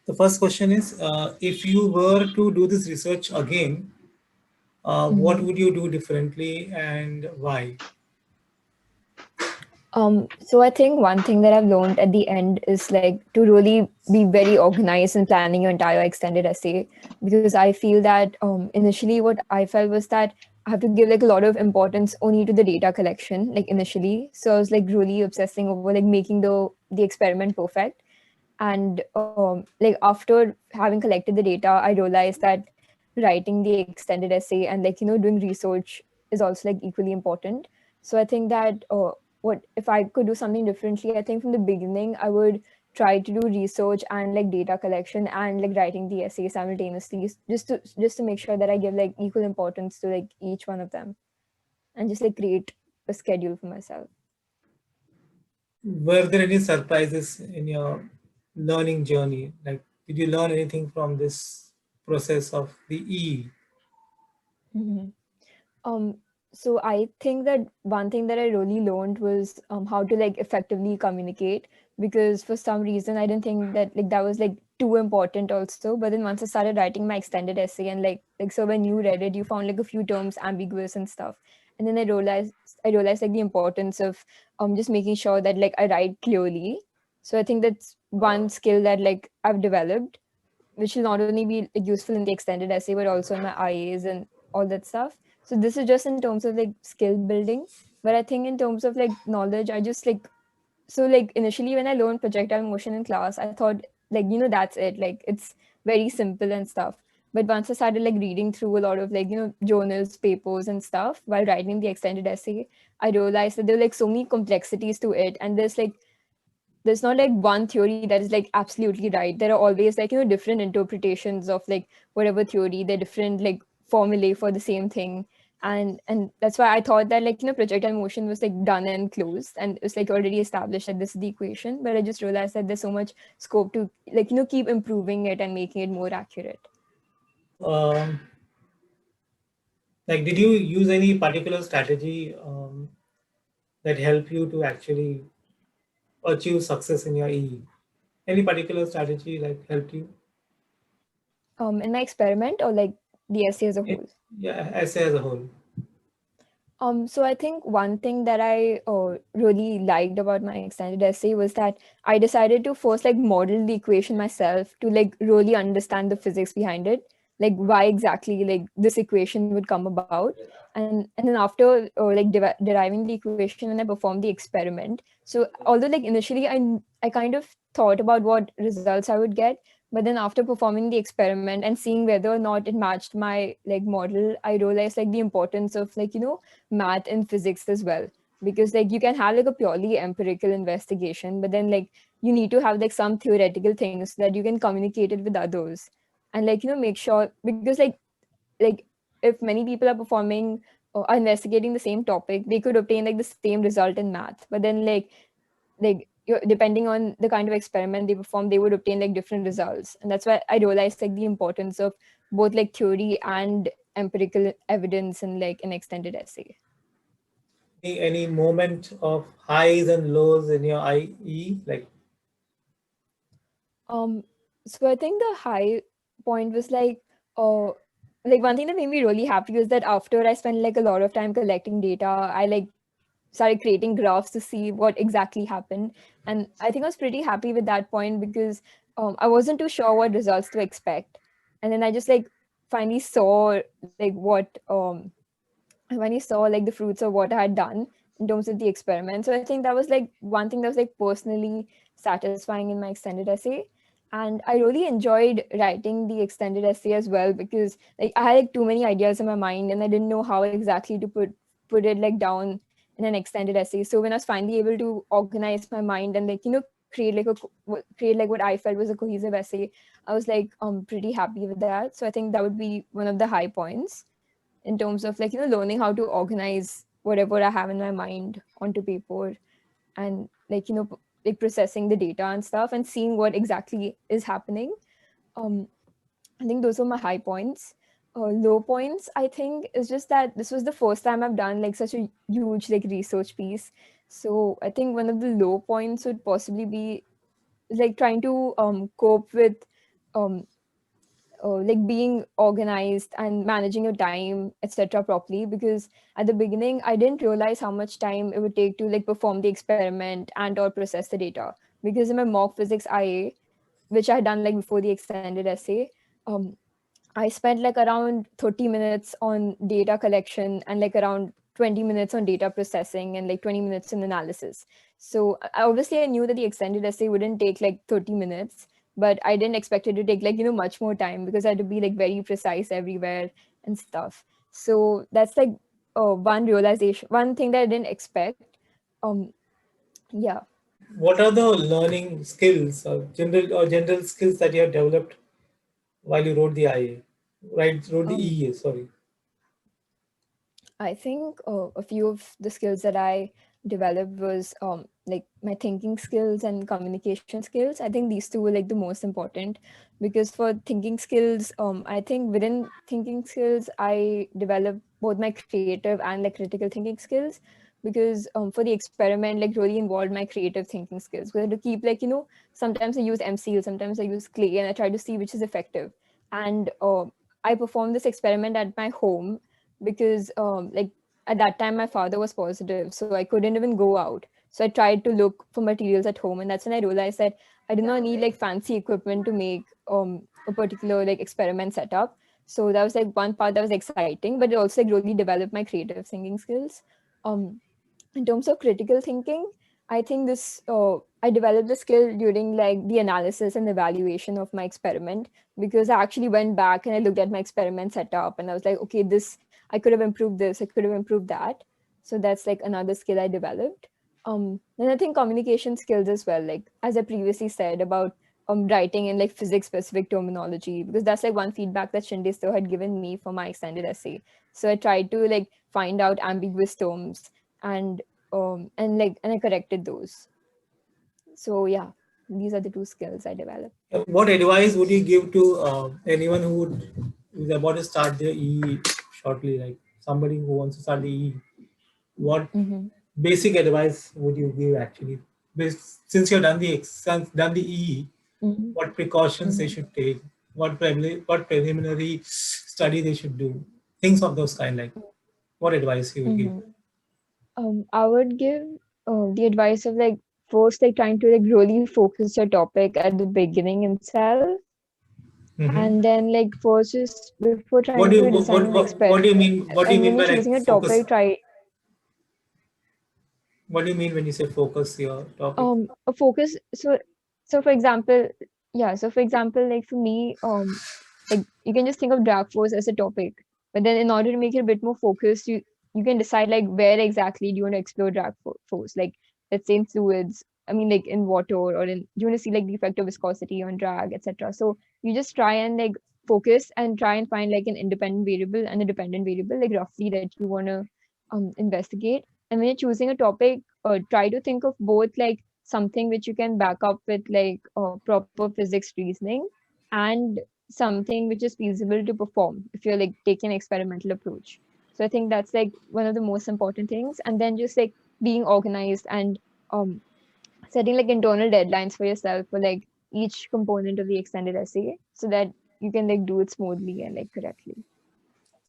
The first question is, if you were to do this research again, what Mhm. would you do differently and why? So I think one thing that I've learned at the end is like to really be very organized in planning your entire extended essay, because I feel that initially what I felt was that I have to give like a lot of importance only to the data collection like initially. So I was like really obsessing over like making the experiment perfect. And like after having collected the data, I realized that writing the extended essay and like doing research is also like equally important. So I think that what if I could do something differently, I think from the beginning I would try to do research and like data collection and like writing the essay simultaneously, just to make sure that I give like equal importance to like each one of them, and just like create a schedule for myself. Were there any surprises in your learning journey? Like, did you learn anything from this process of the E? Mhm. Um, so I think that one thing that I really learned was how to like effectively communicate, because for some reason I didn't think that like that was like too important also. But then once I started writing my extended essay and like so when you read it, you found like a few terms ambiguous and stuff. And then I realized like the importance of just making sure that like I write clearly. So I think that's one skill that like I've developed, which will not only be like, useful in the extended essay but also in my IAs and all that stuff. So this is just in terms of like skill building. But I think in terms of like knowledge, I just like so like initially when I learned projectile motion in class, I thought like that's it. Like it's very simple and stuff. But once I started like reading through a lot of like journals, papers and stuff while writing the extended essay, I realized that there were like so many complexities to it, and there's not like one theory that is like absolutely right. There are always like different interpretations of like whatever theory. They're different like formulae for the same thing. And that's why I thought that like projectile motion was like done and closed and it's like already established that this is the equation. But I just realized that there's so much scope to like keep improving it and making it more accurate. Um, like, did you use any particular strategy that help you to actually achieve success in your E? Any particular strategy like helped you? In my experiment or like the essay as a Eh, whole. Yeah, essay as a whole. So I think one thing that I really liked about my extended essay was that I decided to first like model the equation myself to like really understand the physics behind it, like why exactly like this equation would come about, and then after like deriving the equation and I performed the experiment. So although like initially I kind of thought about what results I would get, but then after performing the experiment and seeing whether or not it matched my like model, I realized like the importance of like math and physics as well, because like you can have like a purely empirical investigation, but then like you need to have like some theoretical things so that you can communicate it with others, and like make sure, because like if many people are performing or are investigating the same topic, they could obtain like the same result in math, but then like depending on the kind of experiment they perform, they would obtain like different results. And that's why I realized like the importance of both like theory and empirical evidence in like an extended essay. Any moment of highs and lows in your IE? Like, Um, so I think the high point was like one thing that made me really happy was that after I spent like a lot of time collecting data, I like started creating graphs to see what exactly happened. And I think I was pretty happy with that point because I wasn't too sure what results to expect. And then I just like finally saw like when he saw like the fruits of what I had done in terms of the experiment. So I think that was like one thing that was like personally satisfying in my extended essay. And I really enjoyed writing the extended essay as well, because like I had like too many ideas in my mind and I didn't know how exactly to put it like down in an extended essay. So when I was finally able to organize my mind and like create like what I felt was a cohesive essay, I was like pretty happy with that. So I think that would be one of the high points in terms of like learning how to organize whatever I have in my mind onto paper, and like like processing the data and stuff and seeing what exactly is happening. um I think those were my high points. Low points, I think, is just that this was the first time I've done like such a huge like research piece. So I think one of the low points would possibly be like trying to cope with um like being organized and managing your time, etc., properly. Because at the beginning I didn't realize how much time it would take to like perform the experiment and or process the data. Because in my mock physics IA, which I had done like before the extended essay, um I spent like around 30 minutes on data collection and like around 20 minutes on data processing and like 20 minutes in analysis. So obviously I knew that the extended essay wouldn't take like 30 minutes, but I didn't expect it to take like, much more time because I had to be like very precise everywhere and stuff. So that's like one realization, one thing that I didn't expect. Um, yeah. What are the learning skills or general skills that you have developed while you wrote the IA? Right, wrote the Um, EA, sorry. I think a few of the skills that I developed was like my thinking skills and communication skills. I think these two were like the most important because for thinking skills, I think within thinking skills, I developed both my creative and like critical thinking skills because for the experiment, like really involved my creative thinking skills. Because I had to keep like, sometimes I use MCL, sometimes I use clay, and I try to see which is effective. And I performed this experiment at my home because like at that time my father was positive, so I couldn't even go out. So I tried to look for materials at home, and that's when I realized that I did not need like fancy equipment to make a particular like experiment setup. So that was like one part that was exciting, but it also like really developed my creative thinking skills. um in terms of critical thinking, I think this I developed the skill during like the analysis and evaluation of my experiment, because I actually went back and I looked at my experiment setup and I was like, okay, this I could have improved this, I could have improved that. So that's like another skill I developed. Then I think communication skills as well, like as I previously said about writing in like physics specific terminology, because that's like one feedback that Shinde still had given me for my extended essay. So I tried to like find out ambiguous terms and and I corrected those. So yeah, these are the two skills I developed. What advice would you give to anyone who's about to start their EE shortly, like somebody who wants to start the EE? What Mm-hmm. basic advice would you give actually? Since you've done the EE, Mm-hmm. what precautions they Mm-hmm. should take, what preliminary study they should do, things of those kind. Like, what advice you would give? Mm-hmm. I would give the advice of like first like trying to like really focus your topic at the beginning itself, Hmm. and then like first just before trying What do to you design an what do you experiment, mean? What do you and when mean you're by like choosing a focus? topic, try What do you mean when you say focus your topic? a focus. So for example, yeah, so for example, like for me, like you can just think of drag force as a topic, but then in order to make it a bit more focused, you can decide like where exactly do you want to explore force, like let's say in fluids, I mean like in water, or in you want to see like the effect of viscosity on drag, etc. So you just try and like focus and try and find like an independent variable and a dependent variable like roughly that you want to investigate. And when you're choosing a topic, try to think of both like something which you can back up with like proper physics reasoning, and something which is feasible to perform if you're like taking an experimental approach. So I think that's like one of the most important things. And then just like being organized and um setting like internal deadlines for yourself for like each component of the extended essay so that you can like do it smoothly and like correctly.